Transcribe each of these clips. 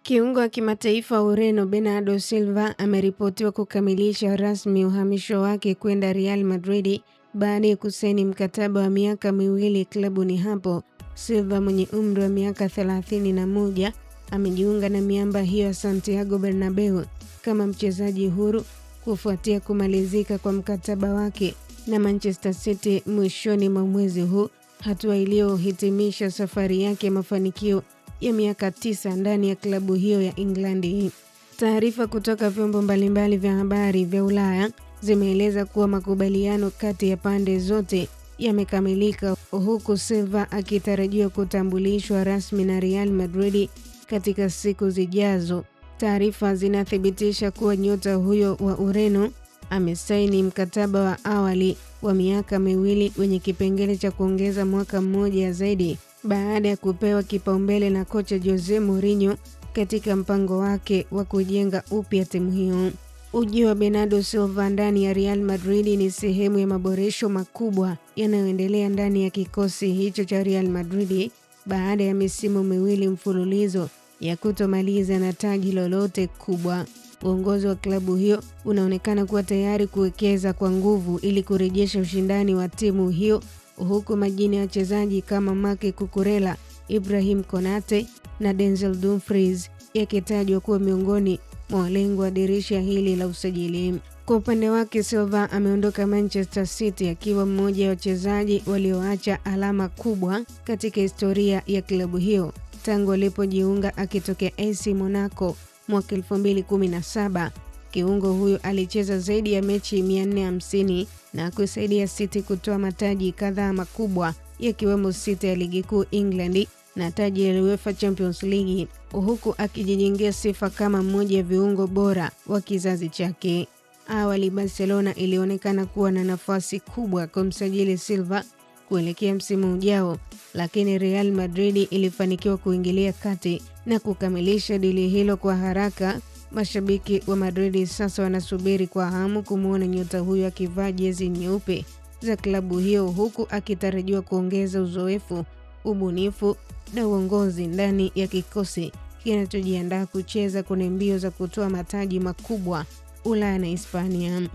Kiungo wa kimataifa wa Ureno Bernardo Silva ameripotiwa kukamilisha rasmi uhamisho wake kwenda Real Madrid baada ya kusaini mkataba wa miaka miwili klabuni hapo. Silva mwenye umri wa miaka 31 amejiunga na miamba hiyo ya Santiago Bernabeu kama mchezaji huru kufuatia kumalizika kwa mkataba wake na Manchester City mwishoni mwa mwezi huu, hatua iliyohitimisha safari yake ya mafanikio ya miaka 9 ndani ya klabu hiyo ya England. Taarifa kutoka vyombo mbalimbali vya habari vya Ulaya zimeeleza kuwa makubaliano kati ya pande zote yamekamilika, huku Silva akitarajiwa kutambulishwa rasmi na Real Madrid katika siku zijazo. Taarifa zinathibitisha kuwa nyota huyo wa Ureno amesaini mkataba wa awali wa miaka miwili wenye kipengele cha kuongeza mwaka mmoja zaidi baada ya kupewa kipaumbele na kocha Jose Mourinho katika mpango wake wa kujenga upya timu hiyo. Ujio wa Bernardo Silva ndani ya Real Madrid ni sehemu ya maboresho makubwa yanayoendelea ndani ya kikosi hicho cha Real Madrid baada ya misimu miwili mfululizo ya kutomaliza na taji lolote kubwa. Uongozi wa klabu hiyo unaonekana kuwa tayari kuwekeza kwa nguvu ili kurejesha ushindani wa timu hiyo, huku majina ya wachezaji kama Marc Cucurella, Ibrahim Konate na Denzel Dumfries yakitajwa kuwa miongoni mwa walengwa wa dirisha hili la usajili. Kwa upande wake, Silva ameondoka Manchester City akiwa mmoja wa wachezaji walioacha alama kubwa katika historia ya klabu hiyo tangu alipojiunga akitokea AC Monaco mwaka 2017. Kiungo huyo alicheza zaidi ya mechi 450 na kusaidia City kutoa mataji kadhaa makubwa yakiwemo City ya Ligi Kuu England na taji la UEFA Champions League, huku akijijengea sifa kama mmoja wa viungo bora wa kizazi chake. Awali Barcelona ilionekana kuwa na nafasi kubwa kumsajili Silva kuelekea msimu ujao, lakini Real Madrid ilifanikiwa kuingilia kati na kukamilisha dili hilo kwa haraka. Mashabiki wa Madrid sasa wanasubiri kwa hamu kumuona nyota huyo akivaa jezi nyeupe za klabu hiyo, huku akitarajiwa kuongeza uzoefu, ubunifu na uongozi ndani ya kikosi kinachojiandaa kucheza kwenye mbio za kutoa mataji makubwa Ulaya na Hispania.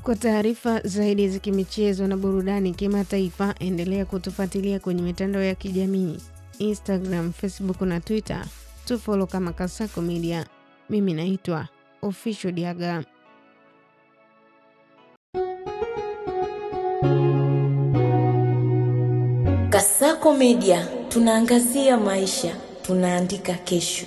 Kwa taarifa zaidi za kimichezo na burudani kimataifa, endelea kutufuatilia kwenye mitandao ya kijamii Instagram, Facebook na Twitter. Tufollow kama Kasako Media. Mimi naitwa Official Diaga. Kasako Media, tunaangazia maisha, tunaandika kesho.